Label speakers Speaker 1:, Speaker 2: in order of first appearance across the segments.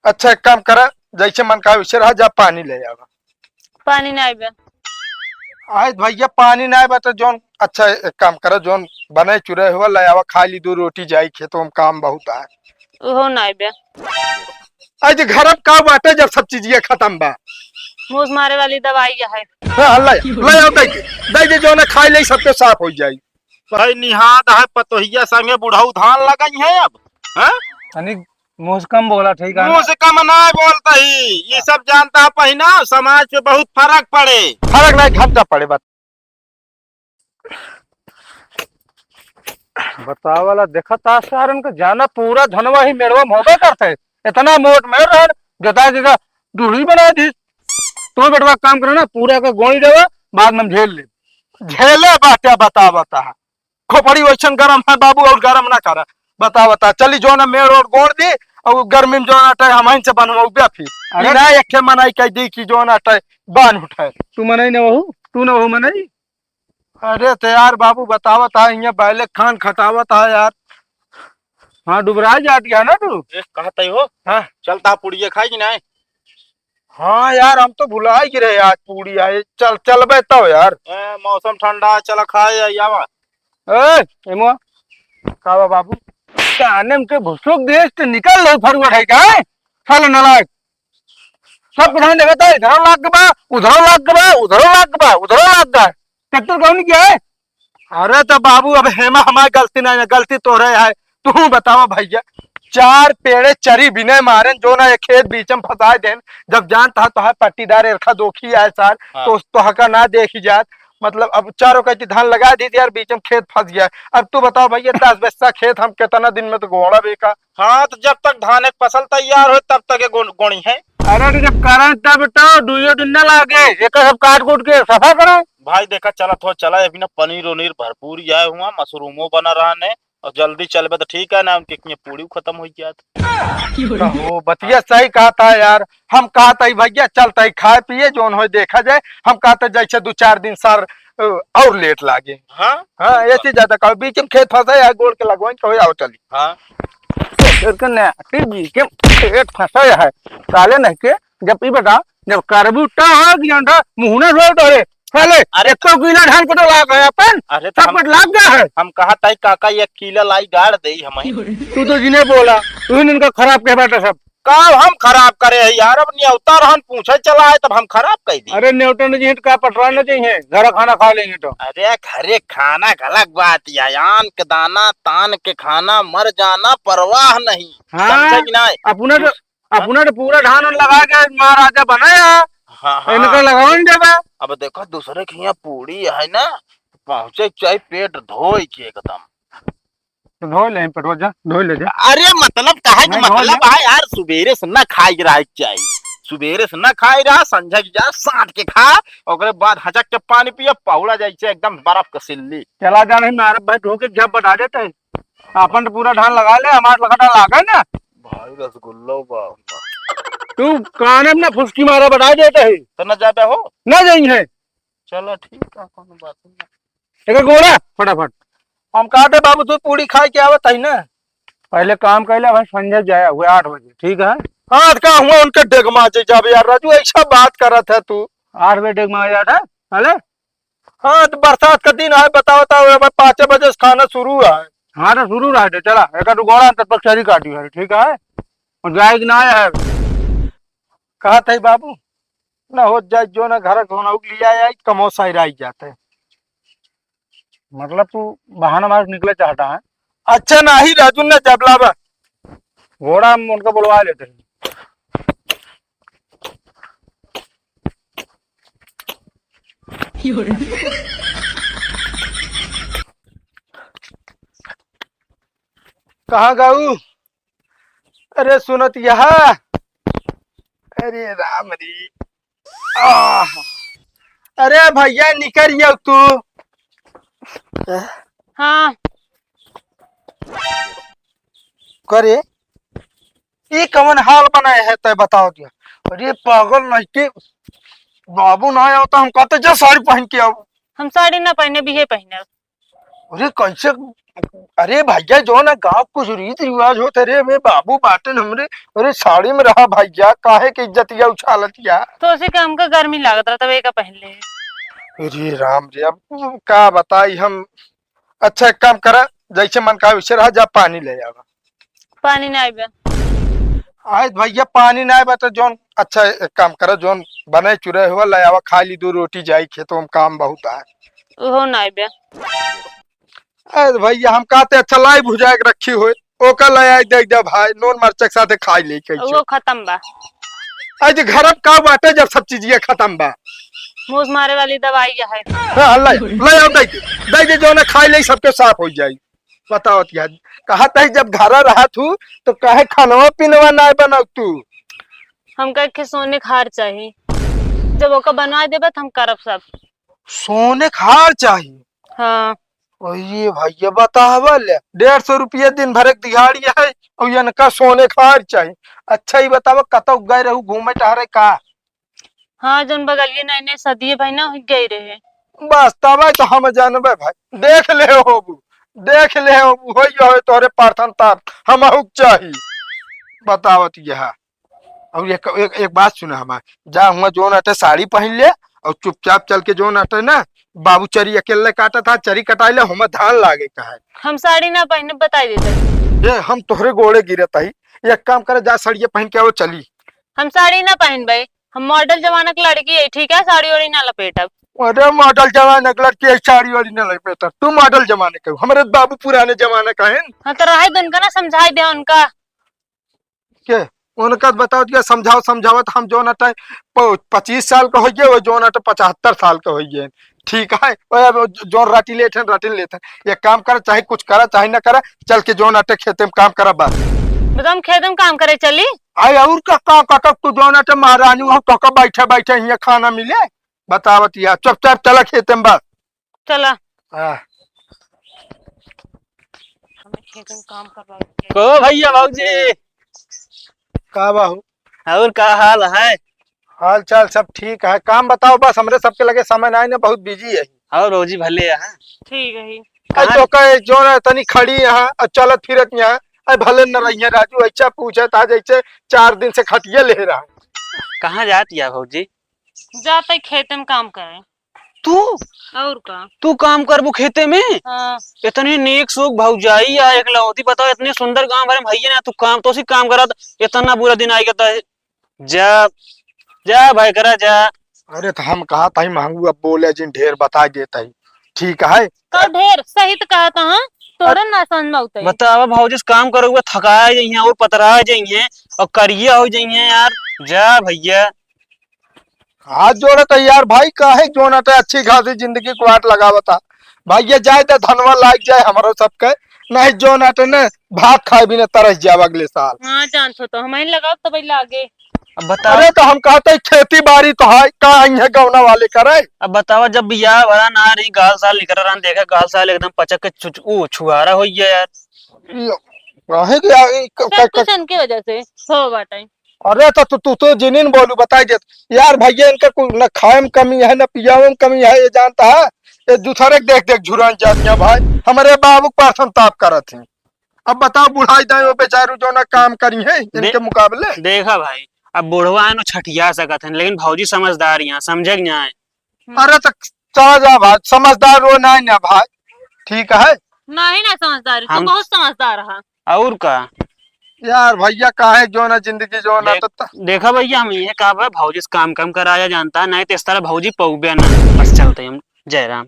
Speaker 1: अच्छा एक काम करा, जैसे मन का वैसे रहा, जा पानी ले आवा।
Speaker 2: पानी नहीं आइबे।
Speaker 1: आय भैया पानी ना आए तो जोन अच्छा एक काम करा, जोन बने चुरे हुआ ले आवा, खा ली 2 रोटी जाई खेतों में, काम बहुत है।
Speaker 2: ओहो नहीं आइबे।
Speaker 1: आज घर अब का बाटे जब सब चीज ये खत्म बा।
Speaker 2: मूस मारे वाली दवाई है।
Speaker 1: हाँ, ले आओ दे दे जो ना खाई ले सबके साफ हो जाई।
Speaker 3: भाई निहाद है पतोहिया संगे बुढ़ऊ धान लगई है अब। हैं?
Speaker 4: तनी मुंह से कम बोला, ठीक है
Speaker 3: मुंह से कम ना बोलता ही, ये सब जानता है पहिना, समाज पे बहुत फर्क पड़े।
Speaker 1: फर्क नहीं घंटा पड़े बात।
Speaker 4: बताओ वाला देखा था सारन का जाना पूरा धनवा ही मेड़वा होबे करते, इतना मोट मेड़ रहा जता जगह दूरी बना दी। तुम बेटवा काम करो ना, पूरा का गोणी देवा, बाद में हम झेल ले।
Speaker 1: झेले बाटे बता बता खोपड़ी वैसन गरम है बाबू, और गरम ना करा। बता चली जो ना मेड़ और गोड़ दी, और गर्मी में जो ना टाइम हम से बनवा फिर
Speaker 4: अरे
Speaker 1: ना एक मनाई कह दी कि जो ना टाइम बांध उठाए।
Speaker 4: तू मनाई न वहू, तू न वहू मनाई।
Speaker 1: अरे तो यार बाबू बतावत है, यहाँ पहले खान खटावत है यार।
Speaker 4: हाँ डुबरा जाट गया ना तू।
Speaker 3: कहते हो
Speaker 1: हाँ
Speaker 3: चलता पुड़िया खाई ना।
Speaker 1: हाँ यार, हम तो भुला ही रहे आज पूरी आए। चलबे तो यार।
Speaker 3: मौसम ठंडा, चला खाए आवा।
Speaker 4: ए एमो कावा बाबू काने में के भुसुक देश से निकल लो फरवट है क्या साला नालायक। सब प्रधान देखता है, इधर लाग बा उधर लाग बा उधर लाग बा उधर लाग गया, ट्रैक्टर कौन किया है।
Speaker 1: अरे तो बाबू अब हेमा हमारी गलती नहीं है, गलती तो रहे है। तू बतावा भैया, 4 पेड़े चरी बिने मारे जो ना एक खेत बीच में फंसा देन, जब जानता तो है पट्टीदार रेखा दोखी है सर।
Speaker 3: हाँ।
Speaker 1: तो हका ना देखी जात, मतलब अब चारों कहती धान लगा दी थी यार, बीच में खेत फंस गया। अब तू बताओ भैया 10 बस्ता खेत हम कितना दिन में तो गोड़ा बेका।
Speaker 3: हाँ तो जब तक धान एक फसल तैयार हो तब तक ये गोणी है।
Speaker 4: अरे तो जब करें तब तो दुइयो दिन न लागे, एक सब काट कूट के सफा करो।
Speaker 3: भाई देखा चला थोड़ा चला, अभी ना पनीर उनीर भरपूर आए हुआ, मशरूमो बना रहा ने, और जल्दी चलबे तो ठीक है ना, उनके पूरी खत्म हो गया।
Speaker 1: वो बतिया सही कहा था यार। हम कहा था भैया चलता है खाए पिए जोन हो देखा जाए। हम कहा था जैसे 2-4 दिन सर और लेट लागे।
Speaker 3: हाँ
Speaker 1: हाँ ऐसे ज्यादा कहो, बीच में खेत फंसा है गोड़ के लगवाई कहो आओ चली।
Speaker 3: हाँ
Speaker 4: के पेट फंसा है साले नहीं के। जब ई बता जब करबूटा हो गया मुहना सो डरे साले।
Speaker 3: अरे
Speaker 4: 100 किलो धान को तो लाग है अपन,
Speaker 3: अरे तो
Speaker 4: सब कुछ लाग गया है।
Speaker 3: हम कहा था काका 1 किलो लाई गाड़ दे हमें।
Speaker 4: तू तो जिन्हें बोला तू इनका खराब कह बैठा सब।
Speaker 3: काम हम खराब करे है यार, अब न्योता रहन पूछे चला है तब हम खराब कह दी।
Speaker 4: अरे न्यूटन जी का पटवा न चाहिए, घर खाना खा लेंगे तो।
Speaker 3: अरे घरे खाना अलग बात, यान के दाना तान के खाना, मर जाना परवाह नहीं।
Speaker 4: हाँ
Speaker 3: समझे कि नहीं?
Speaker 4: अपना तो पूरा धान लगा के महाराजा बनाया,
Speaker 3: हाँ
Speaker 4: इनका
Speaker 3: हाँ।
Speaker 4: लगाओ नहीं देगा।
Speaker 3: अब देखो दूसरे के यहाँ पूरी है ना, पहुंचे चाहे पेट धोई के एकदम।
Speaker 4: तो धो ले पटवा, जा धो ले जा।
Speaker 3: अरे मतलब कहा कि
Speaker 4: नहीं,
Speaker 3: मतलब है यार, सुबेरे से ना खाई रहा चाहिए, सुबेरे से ना खाई रहा, संझा की जा साट के खा, और बाद हचक के पानी पिया, पहुड़ा जाए एकदम बर्फ का सिल्ली।
Speaker 4: चला जा नहीं मारा भाई, धो के जब बता देते है। अपन तो पूरा धान लगा ले, हमारा लगाटा लागा ना।
Speaker 3: भाई रसगुल्लो बा
Speaker 4: तू काने में ना फुसकी मारा बता देते है,
Speaker 3: तो न जाबे हो।
Speaker 4: ना जाइए है।
Speaker 3: चलो ठीक है, कोनो बात नहीं।
Speaker 4: एक गोड़ा फटाफट।
Speaker 1: हम कहा थे बाबू तू पूरी खाए के आवत है ना।
Speaker 4: पहले काम कैला भाई, संजय जाया हुए 8 बजे, ठीक है।
Speaker 1: हाँ का हुआ उनके डेगमा जाबे यार, राजू ऐसा बात कर था तू।
Speaker 4: 8 बजे डेग में आ जाता है।
Speaker 1: हाँ तो बरसात का दिन है, बताओ 5 बजे से खाना शुरू है।
Speaker 4: हाँ तो शुरू रहा थे, चला एक गोड़ा तब तक चरी काटी है, ठीक है। और जाए कि ना आया है
Speaker 1: कहा था बाबू ना हो जाए जो ना घर होना लिया है, कमो साइड आई जाते है।
Speaker 4: मतलब तू बहाना मार निकले चाहता है।
Speaker 1: अच्छा नहीं राजू ने जबला बा
Speaker 4: घोड़ा हम उनका बुलवा लेते हैं।
Speaker 1: कहाँ गाऊ। अरे सुनत यहाँ, अरे राम री। अरे भैया निकल तू।
Speaker 2: हाँ
Speaker 1: करे ये कवन हाल बनाए है तय बताओ दिया। अरे पागल नहीं के बाबू ना आओ तो हम कहते जा साड़ी पहन के आओ।
Speaker 2: हम साड़ी ना पहने भी है पहने।
Speaker 1: अरे कैसे? अरे भैया जो ना गाँव कुछ रीत रिवाज होते रे में बाबू बाटन हमरे। अरे साड़ी में रहा भैया काहे की इज्जतिया उछालतिया।
Speaker 2: तो उसे काम का गर्मी लागत रहा तब एक पहले।
Speaker 1: अरे राम रे अब का बताई हम। अच्छा एक काम करा, जैसे मन का वैसे रहा, जा पानी ले आवा।
Speaker 2: पानी ना आइबे।
Speaker 1: आए भैया पानी ना आए तो जोन अच्छा एक काम करा, जोन बने चुरे हुआ ले आवा, खा ली 2 रोटी जाई खेतों में काम बहुत है।
Speaker 2: वो ना आइबे।
Speaker 1: अरे भैया हम कहते अच्छा लाई भुजा के रखी हुई ओका ले आई देख दे भाई, नून मिर्च के साथे खाई ले के।
Speaker 2: वो खत्म बा।
Speaker 1: आज घर का बाटे जब सब चीज ये खत्म बा।
Speaker 2: मूस मारे वाली दवाई है।
Speaker 1: हाँ, ले आओ दे दे जो ना खाई ले सबके साफ हो जाई। बताओ यार कहा तही जब घर रहा तू तो काहे खानवा पीनवा ना बनाऊ तू।
Speaker 2: हम कह सोने खार चाहिए, जब ओका बनवा देबे तो हम करब सब।
Speaker 1: सोने खार चाहिए?
Speaker 2: हाँ
Speaker 1: ये भैया बतावल 150 रुपये दिन भर एक दिहाड़ी है और इनका सोने खार चाहिए। अच्छा ही बतावा कतौ गए रहू घूमे टहरे का?
Speaker 2: हाँ जोन बगलिए नए नए सदिए भाई ना गए रहे।
Speaker 1: बस तब तो हम जानबे भाई, देख ले होबू देख ले होबू हो तोरे प्रार्थना ताप हम चाहिए। बतावत यह और एक बात सुना हमारे, जा हुआ जोन अटे साड़ी पहन ले और चुपचाप चल के जोन अटे ना बाबू चरी अकेले काटा था, चरी कटाई ले हम धान लागे का है।
Speaker 2: हम साड़ी ना पहने बताई देते।
Speaker 1: ये हम तोहरे गोड़े गिरत ही, एक काम करे जा साड़िया पहन के वो चली।
Speaker 2: हम साड़ी ना पहन भाई, हम मॉडल जमाना की लड़की है, ठीक है? साड़ी वाड़ी ना लपेटब।
Speaker 1: अरे मॉडल जमाने के लड़की साड़ी वाड़ी न लग पेता, तू मॉडल जमाने का हमारे बाबू पुराने जमाने का है।
Speaker 2: हाँ तो रहा दे उनका ना, समझाई दे उनका
Speaker 1: के उनका बताओ दिया समझाओ समझावत हम जो नट 25 साल का होइए वो जो नट 75 साल का होइए। ठीक है जो राटी लेते एक काम कर, चाहे कुछ करा चाहे ना करा, चल के जो नटे खेते में काम करा बस।
Speaker 2: बताओ हम खेत में काम करे चली।
Speaker 1: आई और का तू जो नटे महारानी हो तो बैठे बैठे यहाँ खाना मिले। बतावत या चुपचाप चला खेते में बस।
Speaker 2: चला हमें खेत में काम करवा
Speaker 5: को भैया भाऊजी
Speaker 1: का बाहू
Speaker 5: और का हाल है?
Speaker 1: हाल चाल सब ठीक है, काम बताओ बस, हमरे सबके लगे समय ना ना बहुत बिजी है।
Speaker 5: और रोजी भले है।
Speaker 2: ठीक है ही।
Speaker 1: तो कहे जो ना तनी खड़ी यहाँ और चलत फिरत यहाँ अरे भले न रही राजू अच्छा पूछे था जैसे 4 दिन से खटिया ले रहा है।
Speaker 5: कहाँ जाती है भाऊजी?
Speaker 2: जाते खेत में काम करे।
Speaker 5: तू
Speaker 2: और का
Speaker 5: तू काम करबू खेते में?
Speaker 2: हाँ।
Speaker 5: इतनी नेक सुख भौजाई या एक लौती बताओ, इतने सुंदर गांव भरे भैया ना तू काम तो काम करा, इतना बुरा दिन आएगा तो जा जा भाई करा जा।
Speaker 1: अरे तो हम कहा था मांगू, अब बोले जिन ढेर बता देता ही। ठीक है
Speaker 2: तो ढेर सही तो कहा था। हाँ तोरा ना समझ में आता है।
Speaker 5: बतावा भाऊजी काम करोगे थकाया जाइए और पतरा जाइए और करिया हो जाइए यार। जा भैया
Speaker 1: हाथ जोड़े तो यार भाई काहे जो ना अच्छी खासी जिंदगी को वाट लगावता भाई, जाए तो धनवा लाग जाए हमारो सबके, नहीं जो ना भात खाए भी न तरस जाए अगले साल।
Speaker 2: हाँ जान तो हमें लगाओ तो भाई लागे।
Speaker 5: अब बता।
Speaker 1: अरे तो हम कहते खेती बाड़ी तो है का है गौना वाले करे।
Speaker 5: अब बतावा जब बियाह भरा ना रही गाल साल निकल रहा देखा गाल साल एकदम पचक के छुआरा हो गया यार।
Speaker 1: काहे
Speaker 2: की वजह से हो बाटे।
Speaker 1: अरे तो तू तो जिनिन बोलू बताई दे यार भैया, इनका न खाए में कमी है न पियावे में कमी है, ये जानता है ये दूसरे देख देख झुरान जाती भाई। हमारे बाबू प्रार्थना ताप करत है। अब बताओ बुढ़ाई दाई वो बेचारू जो ना काम करी है इनके मुकाबले।
Speaker 5: देखा भाई अब बुढ़वा है छठिया सकत है, लेकिन भौजी समझदार यहाँ समझे ना है।
Speaker 1: अरे तो चला जा भाई, समझदार वो नहीं ना भाई। ठीक है
Speaker 2: नहीं ना समझदार, तू बहुत समझदार है।
Speaker 5: और का
Speaker 1: यार भैया काहे जो ना जिंदगी जो ना
Speaker 5: देखा भैया हम ये कहा भाई भौजी से काम कम कराया जानता है, नहीं तो इस तरह भौजी पौबे ना। बस चलते हम जयराम।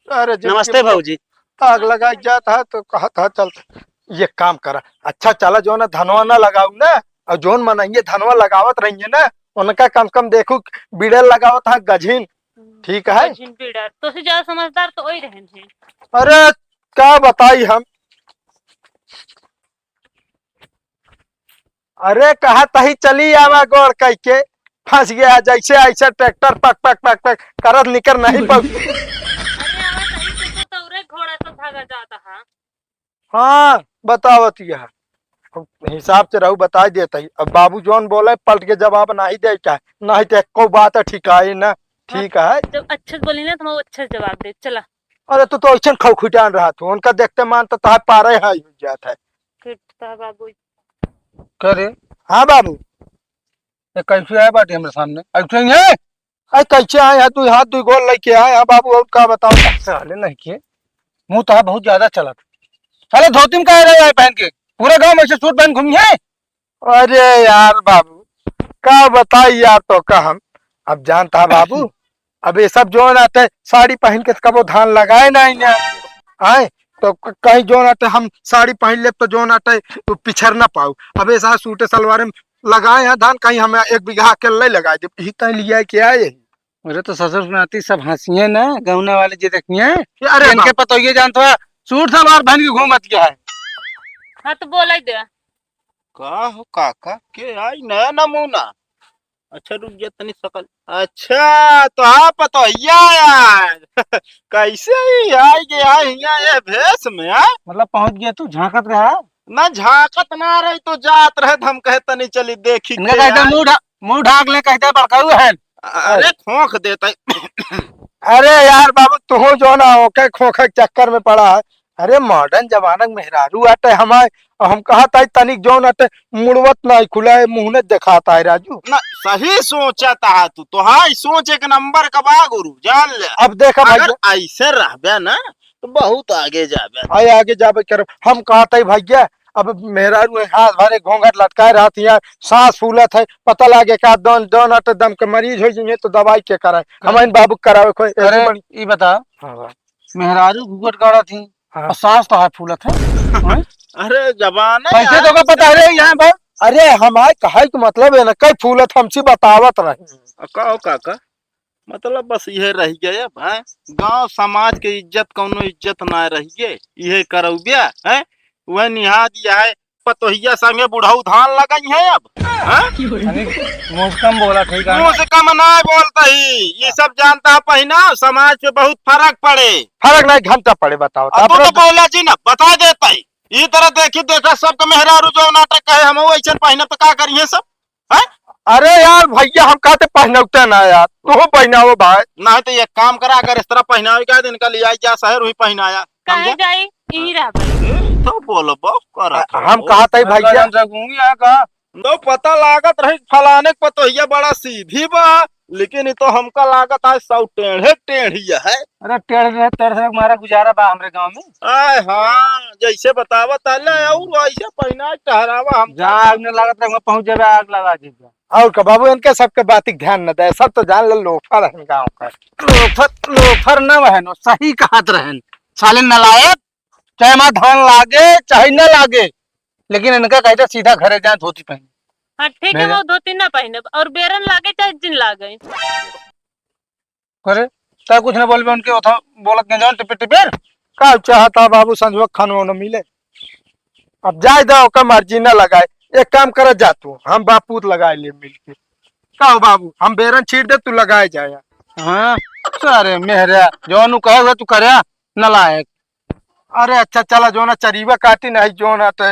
Speaker 1: अरे
Speaker 5: नमस्ते भौजी।
Speaker 1: आग लगाई जाता है तो कहा था चलते ये काम करा। अच्छा चला जो ना धनवा ना लगाऊ ना, और जोन मनाइए धनवा लगावत रहिए ना उनका कम कम देखू बिड़ल लगावत है गझिन। ठीक है
Speaker 2: तो से ज्यादा समझदार तो वही रहे।
Speaker 1: अरे क्या बताई हम, अरे कहा तही चली आवा गोड़ कह के फंस गया जैसे ऐसे ट्रैक्टर पक पक पक पक करत निकर नहीं पक।
Speaker 2: घोड़ा तो भागा जाता है।
Speaker 1: हाँ बतावत यह हिसाब से रहू बता देता ही। अब बाबू जोन बोले पलट के जवाब नहीं दे क्या, नहीं तो को बात है ठीक है ना। ठीक है
Speaker 2: जब अच्छे से बोली ना तो मैं अच्छे से जवाब दे। चला
Speaker 1: अरे तू तो ऐसा खौखुटान रहा तू उनका देखते मान तो तहां पारे हाई हो जाता है।
Speaker 2: कितना बाबू
Speaker 4: करे
Speaker 1: हाँ बाबू।
Speaker 4: ये कैसे आए बाटे हमारे सामने ऐसे ही है
Speaker 1: अरे कैसे आए हैं तू हाथ 2 गोल लेके आए हैं बाबू और का बताओ।
Speaker 4: साले नहीं के मुंह तो बहुत ज्यादा चला साले धोती में कह रहे हैं पहन के पूरे गांव में से सूट पहन घूमी है।
Speaker 1: अरे यार बाबू का बताई यार तो का हम अब जानता है बाबू। अब ये सब जो आते साड़ी पहन के कबो धान लगाए नहीं ना आए तो कहीं जो आते हम साड़ी पहन ले तो जो आते तो पिछड़ ना पाऊ। अब ऐसा सूटे सलवार में लगाए हैं धान कहीं हमें 1 बीघा अकेले लगाए दे ही तय लिया क्या है यही।
Speaker 4: मेरे तो ससुर सुनाती सब हंसिए ना गौना वाले जी देखिए
Speaker 1: अरे
Speaker 4: इनके पता ये जानता है सूट सलवार पहन के घूमत क्या है।
Speaker 2: हाँ तो बोला ही दे।
Speaker 3: का हो काका के आई नया नमूना। अच्छा रुक जा तनी सकल। अच्छा तो हाँ पता यार कैसे ही आई गया यहाँ ये भेष में आ?
Speaker 4: मतलब पहुंच गया तू झांकत रहा
Speaker 3: ना झाकत ना रही तो जात रहे हम कहे तनी चली देखी
Speaker 4: इनका
Speaker 3: के
Speaker 4: कहते
Speaker 3: आई।
Speaker 4: मुंह ढाक ले कहते बड़काऊ है।
Speaker 3: अरे खोख देता
Speaker 1: अरे यार बाबू तू जो ना होके खोखे के चक्कर में पड़ा है। अरे मॉडर्न जमाना में मेहरारू आते हमारे हम कहा था तनिक जो आते मुड़वत नहीं खुला है मुंह ने दिखाता है राजू।
Speaker 3: ना सही सोचा था तू तो हाँ सोच एक नंबर का बा गुरु जान ले।
Speaker 1: अब देखा
Speaker 3: अगर
Speaker 1: भैया
Speaker 3: ऐसे रहबे ना तो बहुत आगे जाबे।
Speaker 1: आए आगे जाबे कर हम कहा था भैया अब मेहरारू हाथ भरे घोंघट लटकाए रहती है सांस फूलत है पता लगे का दोन दोन आटे दम के मरीज हो जाइए तो दवाई के कराए हम बाबू करावे कोई
Speaker 4: अरे
Speaker 1: ऐसी बड़ी।
Speaker 4: ये बता
Speaker 1: हाँ,
Speaker 4: मेहरारू घूंघट गाड़ा थी
Speaker 1: हाँ।
Speaker 4: और सांस तो हाथ फूलत है
Speaker 3: अरे जबान
Speaker 4: कैसे तो का पता है रे यहाँ पर
Speaker 1: अरे हमारे कहे के मतलब है ना कई फूलत हमसे बतावत रहे।
Speaker 3: कहो काका मतलब बस यह रह गया है गांव समाज के इज्जत कौनो इज्जत ना रहिए यह करौबिया है वह निहा दिया है पतोहिया संगे बुढ़ऊ धान लगाई है अब
Speaker 4: मुझ कम बोला ठीक है
Speaker 3: मुंह से कम ना बोलता ही ये सब जानता है पहिना समाज पे बहुत फर्क पड़े।
Speaker 1: फर्क नहीं घंटा पड़े बताओ
Speaker 3: अब तो बोला जी ना बता देता ही ये तरह देखी देखा सबके मेहरारू जो नाटक कहे हम वैसे पहिना तो का करिए सब है।
Speaker 1: अरे यार भैया हम कहते पहनौते ना यार तू पहनाओ भाई।
Speaker 3: ना तो एक काम करा अगर इस तरह पहनावे का दिन का लिया जा शहर हुई पहनाया
Speaker 2: कहे जाई यही रहा भाई।
Speaker 3: तो बोलो
Speaker 1: हम कहा था भैया
Speaker 4: यहाँ का
Speaker 3: तो पता लागत रही फलाने को तो ये बड़ा सीधी बा लेकिन ये तो हमका लागत है सब टेढ़े टेढ़िया है।
Speaker 4: अरे टेढ़ तेढ़ से हमारा गुजारा बा हमरे गांव में
Speaker 3: आय हाँ जैसे बतावा ताले और वैसे पहना टहरावा हम
Speaker 4: जहाँ आग न लागत रहे पहुंच जाए आग लगा दीजिए।
Speaker 1: और का बाबू इनके सबके बात ध्यान न दे सब तो जान लो लोफर है गाँव का।
Speaker 4: लोफर न रहन सही कहत रहन साले नलायक चाहे माँ धान लागे चाहे न लागे लेकिन इनका कहते सीधा घरे जाए धोती पहने।
Speaker 2: हाँ ठीक है वो 2-3 ना पहने और बेरन लागे चाहे जिन लागे।
Speaker 4: करे तब कुछ न बोलबे उनके उठा बोलत न जाओ टिपे टिपे
Speaker 1: का चाहता बाबू संजो खानो न मिले अब जाए दो का मर्जी न लगाए एक काम कर जा तू हम बापूत लगाए ले मिल के का बाबू हम बेरन छीट दे तू लगाए जाया।
Speaker 4: हाँ सारे मेहरा जो कहे हुए तू करे नलायक।
Speaker 1: अरे अच्छा चला जो ना चरीवा काटी नहीं जो ना तो